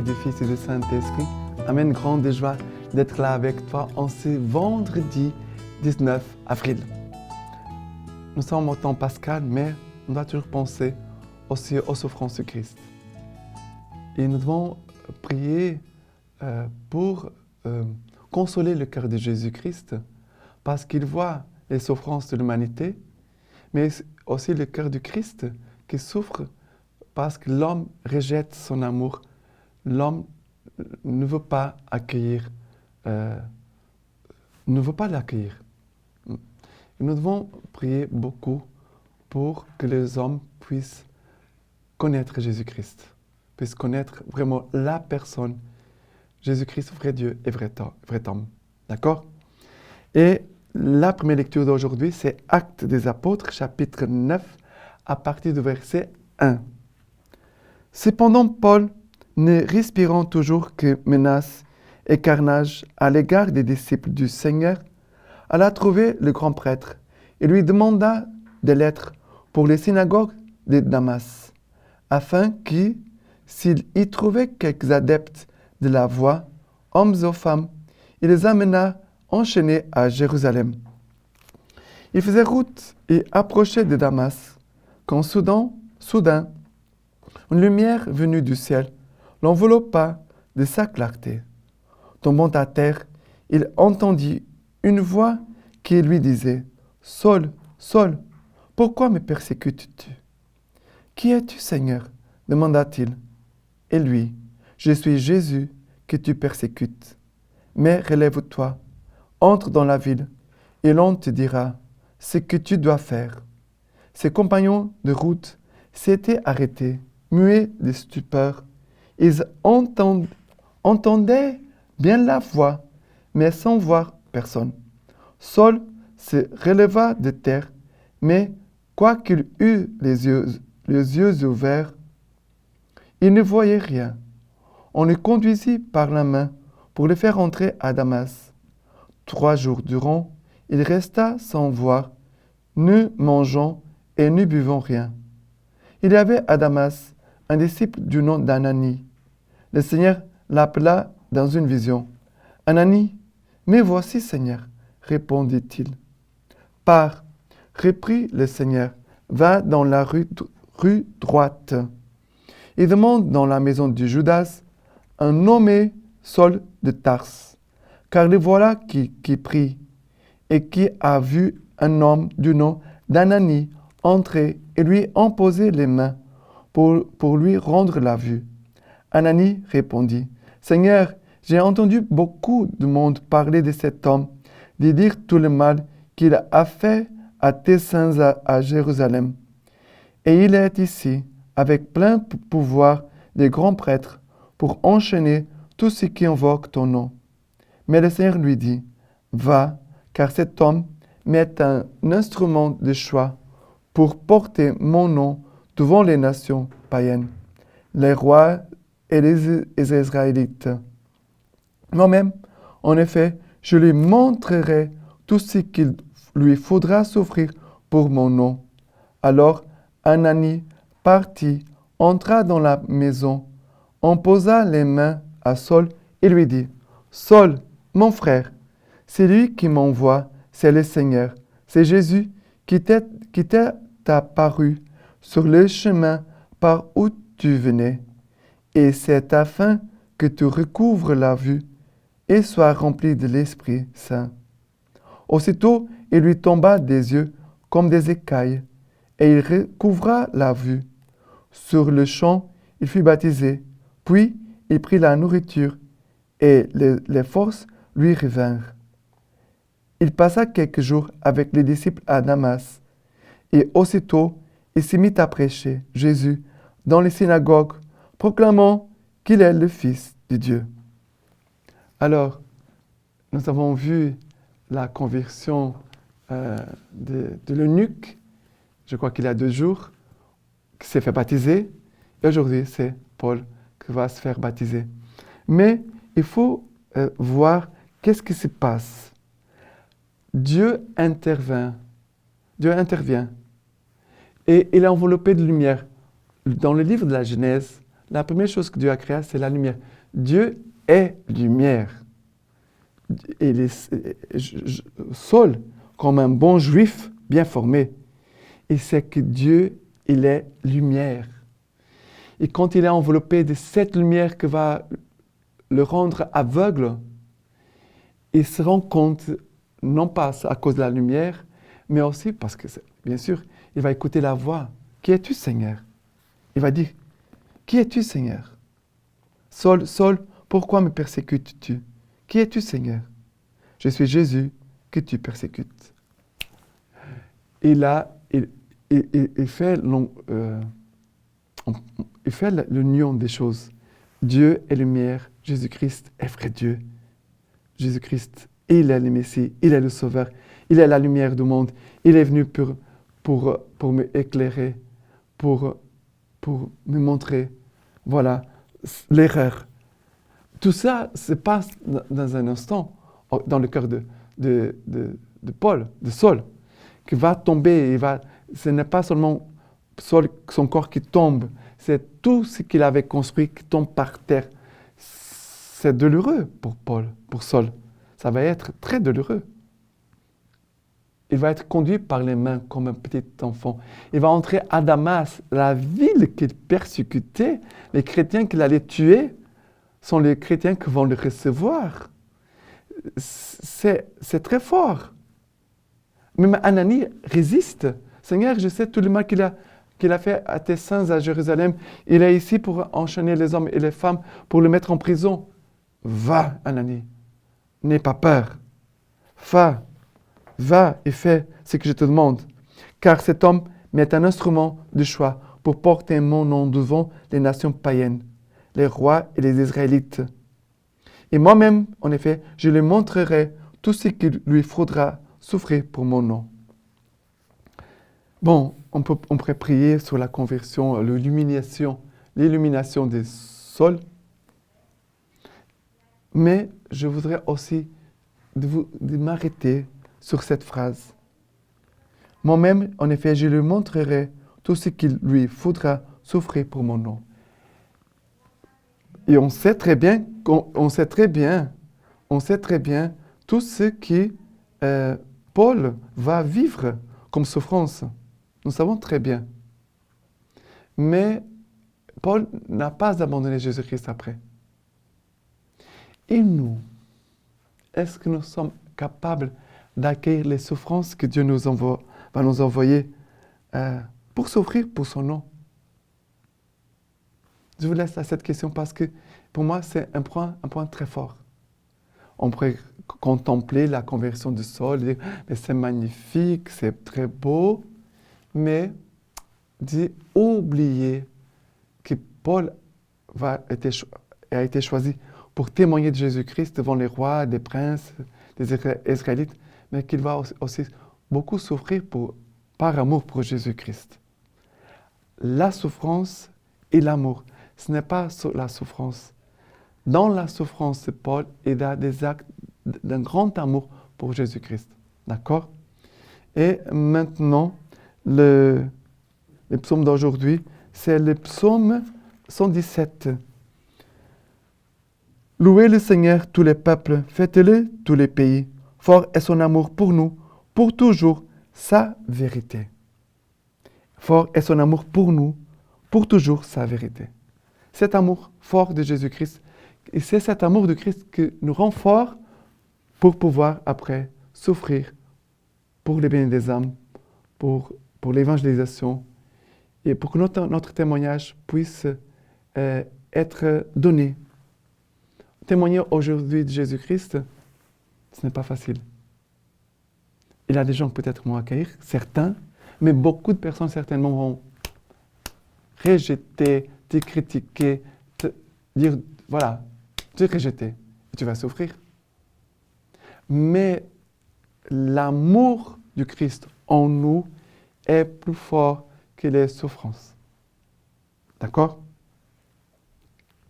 du Fils et du Saint-Esprit. Amen, grande joie d'être là avec toi en ce vendredi 19 avril. Nous sommes au temps pascal, mais on doit toujours penser aussi aux souffrances de Christ. Et nous devons prier pour consoler le cœur de Jésus-Christ, parce qu'il voit les souffrances de l'humanité, mais aussi le cœur du Christ qui souffre parce que l'homme rejette son amour. L'homme ne veut pas accueillir, ne veut pas l'accueillir. Nous devons prier beaucoup pour que les hommes puissent connaître Jésus-Christ, puissent connaître vraiment la personne, Jésus-Christ, vrai Dieu et vrai homme. D'accord? Et la première lecture d'aujourd'hui, c'est Actes des Apôtres, chapitre 9, à partir du verset 1. Cependant, Paul, ne respirant toujours que menaces et carnage à l'égard des disciples du Seigneur, alla trouver le grand prêtre et lui demanda des lettres pour les synagogues de Damas, afin que, s'il y trouvait quelques adeptes de la voie, hommes ou femmes, il les amena enchaînés à Jérusalem. Il faisait route et approchait de Damas, quand soudain, une lumière venue du ciel l'enveloppa de sa clarté. Tombant à terre, il entendit une voix qui lui disait « Saul, Saul, pourquoi me persécutes-tu » ? « Qui es-tu, Seigneur » demanda-t-il. Et lui, « Je suis Jésus que tu persécutes. Mais relève-toi, entre dans la ville, et l'on te dira ce que tu dois faire. » Ses compagnons de route s'étaient arrêtés, muets de stupeur. Ils entendaient bien la voix, mais sans voir personne. Saul se releva de terre, mais quoiqu'il eût les yeux ouverts, il ne voyait rien. On le conduisit par la main pour le faire entrer à Damas. 3 jours durant, il resta sans voir, ne mangeant et ne buvant rien. Il y avait à Damas un disciple du nom d'Ananie. Le Seigneur l'appela dans une vision. « Ananie, me voici, Seigneur, répondit-il. « Pars, reprit le Seigneur, va dans la rue droite et demande dans la maison de Judas un nommé Saul de Tarse, car le voilà qui prie et qui a vu un homme du nom d'Ananie entrer et lui imposer les mains pour lui rendre la vue. Ananie répondit, « Seigneur, j'ai entendu beaucoup de monde parler de cet homme, de dire tout le mal qu'il a fait à tes saints à Jérusalem. Et il est ici, avec plein pouvoir des grands prêtres, pour enchaîner tous ceux qui invoquent ton nom. » Mais le Seigneur lui dit, « Va, car cet homme m'est un instrument de choix pour porter mon nom devant les nations païennes, les rois et les Israélites. Moi-même, en effet, je lui montrerai tout ce qu'il lui faudra souffrir pour mon nom. » Alors Ananie partit, entra dans la maison, en posa les mains à Saul et lui dit, « Saul, mon frère, c'est lui qui m'envoie, c'est le Seigneur, c'est Jésus qui t'est apparu sur le chemin par où tu venais. Et c'est afin que tu recouvres la vue et sois rempli de l'Esprit Saint. » Aussitôt, il lui tomba des yeux comme des écailles, et il recouvra la vue. Sur le champ, il fut baptisé, puis il prit la nourriture, et les forces lui revinrent. Il passa quelques jours avec les disciples à Damas, et aussitôt il se mit à prêcher Jésus dans les synagogues, proclamant qu'il est le Fils de Dieu. Alors, nous avons vu la conversion de l'eunuque, je crois qu'il y a 2 jours, qui s'est fait baptiser, et aujourd'hui c'est Paul qui va se faire baptiser. Mais il faut voir qu'est-ce qui se passe. Dieu intervient, et il est enveloppé de lumière. Dans le livre de la Genèse, la première chose que Dieu a créée, c'est la lumière. Dieu est lumière. Et Saul, comme un bon juif bien formé, il sait que Dieu, il est lumière. Et quand il est enveloppé de cette lumière qui va le rendre aveugle, il se rend compte, non pas à cause de la lumière, mais aussi parce que, bien sûr, il va écouter la voix. Qui es-tu, Seigneur? Il va dire, qui es-tu, Seigneur? Saul, Saul, pourquoi me persécutes-tu? Qui es-tu, Seigneur? Je suis Jésus que tu persécutes. Et là, il fait l'union des choses. Dieu est lumière, Jésus-Christ est vrai Dieu. Jésus-Christ, il est le Messie, il est le Sauveur, il est la lumière du monde. Il est venu pour me éclairer, pour me montrer, voilà, l'erreur. Tout ça se passe dans un instant, dans le cœur de Paul, de Saul, qui va tomber. Ce n'est pas seulement Saul, son corps qui tombe, c'est tout ce qu'il avait construit qui tombe par terre. C'est douloureux pour Paul, pour Saul. Ça va être très douloureux. Il va être conduit par les mains comme un petit enfant. Il va entrer à Damas, la ville qu'il persécutait. Les chrétiens qu'il allait tuer sont les chrétiens qui vont le recevoir. C'est très fort. Même Ananie résiste. Seigneur, je sais tout le mal qu'il a fait à tes saints à Jérusalem. Il est ici pour enchaîner les hommes et les femmes, pour le mettre en prison. Va, Ananie. N'aie pas peur. Va et fais ce que je te demande. Car cet homme m'est un instrument de choix pour porter mon nom devant les nations païennes, les rois et les Israélites. Et moi-même, en effet, je lui montrerai tout ce qu'il lui faudra souffrir pour mon nom. Bon, on pourrait prier sur la conversion, l'illumination de Saul. Mais je voudrais aussi de m'arrêter sur cette phrase. Moi-même, en effet, je lui montrerai tout ce qu'il lui faudra souffrir pour mon nom. Et on sait très bien tout ce que Paul va vivre comme souffrance. Nous savons très bien. Mais Paul n'a pas abandonné Jésus-Christ après. Et nous, est-ce que nous sommes capables d'accueillir les souffrances que Dieu va nous envoyer pour souffrir pour son nom? Je vous laisse à cette question parce que pour moi, c'est un point très fort. On pourrait contempler la conversion de Saul et dire, mais c'est magnifique, c'est très beau, mais oublier que Paul a été choisi pour témoigner de Jésus-Christ devant les rois, des princes, des Israélites, mais qu'il va aussi beaucoup souffrir par amour pour Jésus-Christ. La souffrance et l'amour, ce n'est pas la souffrance. Dans la souffrance de Paul, il a des actes d'un grand amour pour Jésus-Christ. D'accord? Et maintenant, le psaume d'aujourd'hui, c'est le psaume 117. Louez le Seigneur tous les peuples, faites-le tous les pays. Fort est son amour pour nous, pour toujours sa vérité. Fort est son amour pour nous, pour toujours sa vérité. Cet amour fort de Jésus-Christ, et c'est cet amour de Christ qui nous rend forts pour pouvoir après souffrir pour le bien des âmes, pour l'évangélisation et pour que notre témoignage puisse être donné. Témoigner aujourd'hui de Jésus-Christ, ce n'est pas facile. Il y a des gens peut-être vont accueillir, certains, mais beaucoup de personnes certainement vont rejeter, te critiquer, te dire, voilà, te rejeter, et tu vas souffrir. Mais l'amour du Christ en nous est plus fort que les souffrances. D'accord?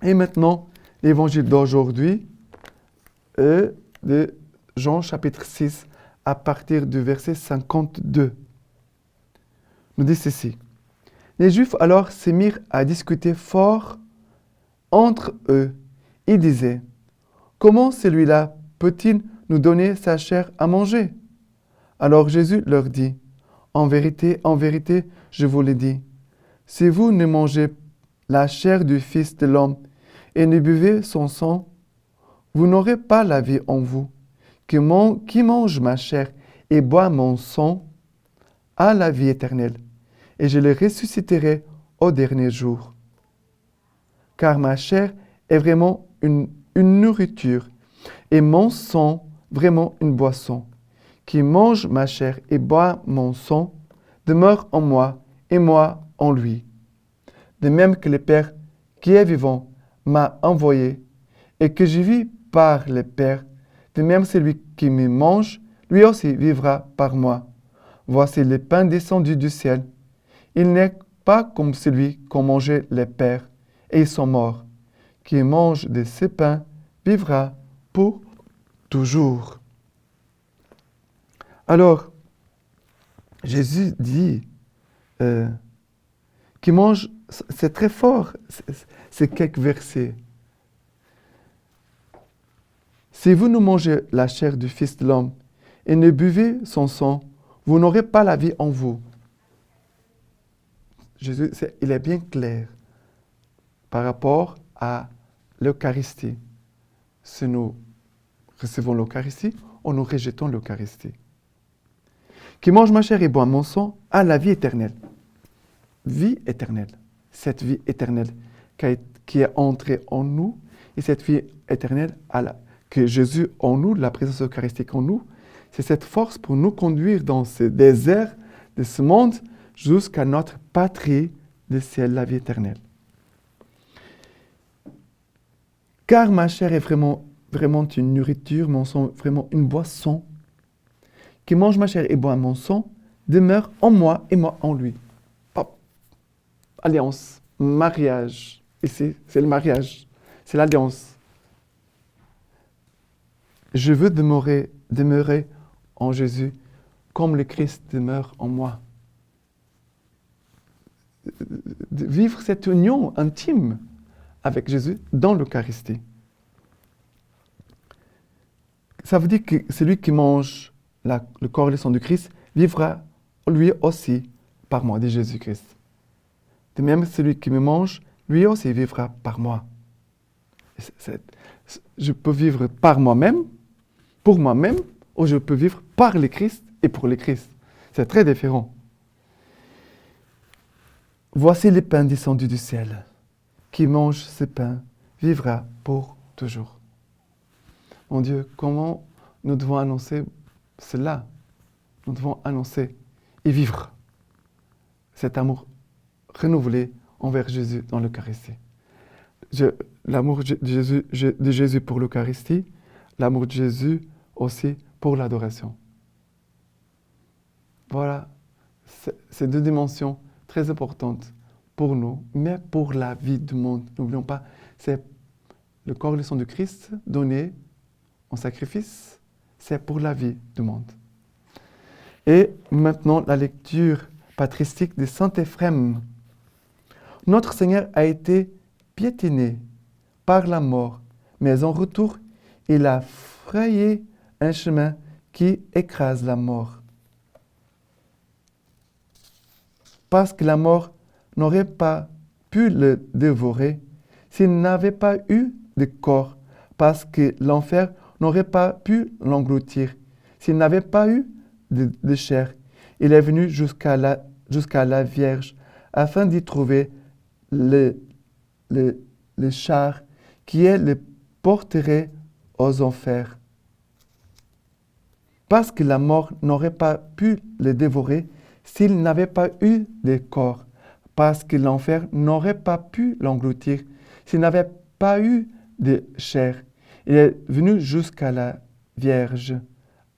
Et maintenant, l'évangile d'aujourd'hui est de Jean chapitre 6 à partir du verset 52. Nous dit ceci. Les Juifs alors se mirent à discuter fort entre eux Ils disaient, « Comment celui-là peut-il nous donner sa chair à manger ?» Alors Jésus leur dit, « en vérité, je vous le dis, si vous ne mangez la chair du Fils de l'homme et ne buvez son sang, vous n'aurez pas la vie en vous. Qui mange ma chair et boit mon sang a la vie éternelle, et je le ressusciterai au dernier jour. Car ma chair est vraiment une nourriture, et mon sang vraiment une boisson. Qui mange ma chair et boit mon sang demeure en moi, et moi en lui. De même que le Père qui est vivant m'a envoyé, et que je vis par le Père, de même celui qui me mange, lui aussi vivra par moi. Voici le pain descendu du ciel. Il n'est pas comme celui qu'ont mangé les pères, et ils sont morts. Qui mange de ce pain vivra pour toujours. Alors, Jésus dit, qui mange, c'est très fort, c'est quelques versets. Si vous ne mangez la chair du Fils de l'homme et ne buvez son sang, vous n'aurez pas la vie en vous. Jésus, il est bien clair par rapport à l'Eucharistie. Si nous recevons l'Eucharistie ou nous rejetons l'Eucharistie. Qui mange ma chair et boit mon sang a la vie éternelle. Vie éternelle. Cette vie éternelle qui est entrée en nous, et cette vie éternelle que Jésus en nous, la présence eucharistique en nous, c'est cette force pour nous conduire dans ce désert de ce monde jusqu'à notre patrie du ciel, la vie éternelle. Car ma chair est vraiment une nourriture, mon sang vraiment une boisson. Qui mange ma chair et boit mon sang demeure en moi et moi en lui. Hop. Alliance, mariage. Ici, c'est le mariage, c'est l'alliance. Je veux demeurer en Jésus comme le Christ demeure en moi. De vivre cette union intime avec Jésus dans l'Eucharistie. Ça veut dire que celui qui mange le corps et le sang du Christ vivra lui aussi par moi, dit Jésus-Christ. De même, celui qui me mange, lui aussi vivra par moi. Je peux vivre par moi-même, pour moi-même, ou je peux vivre par le Christ et pour le Christ. C'est très différent. Voici le pain descendu du ciel. Qui mange ce pain vivra pour toujours. Mon Dieu, comment nous devons annoncer cela? Nous devons annoncer et vivre cet amour renouvelé envers Jésus dans l'Eucharistie. L'amour de Jésus pour l'Eucharistie, l'amour de Jésus aussi pour l'adoration. Voilà, ces deux dimensions très importantes pour nous, mais pour la vie du monde. N'oublions pas, c'est le corps et le sang du Christ donné en sacrifice, c'est pour la vie du monde. Et maintenant, la lecture patristique de Saint Éphrem. Notre Seigneur a été piétiné par la mort, mais en retour, il a frayé un chemin qui écrase la mort. Parce que la mort n'aurait pas pu le dévorer s'il n'avait pas eu de corps, parce que l'enfer n'aurait pas pu l'engloutir s'il n'avait pas eu de chair. Il est venu jusqu'à la Vierge afin d'y trouver le char qui le porterait aux enfers. Parce que la mort n'aurait pas pu le dévorer s'il n'avait pas eu de corps, parce que l'enfer n'aurait pas pu l'engloutir s'il n'avait pas eu de chair. Il est venu jusqu'à la Vierge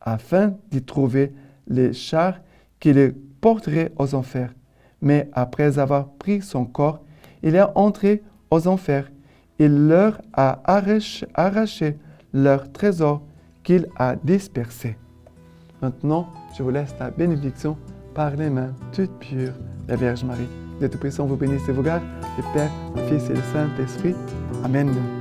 afin d'y trouver le char qui le porterait aux enfers. Mais après avoir pris son corps, il est entré aux enfers. Il leur a arraché leur trésor qu'il a dispersé. Maintenant, je vous laisse la bénédiction par les mains toutes pures de la Vierge Marie. Dieu Tout-Puissant vous bénisse et vous garde, le Père, le Fils et le Saint-Esprit. Amen.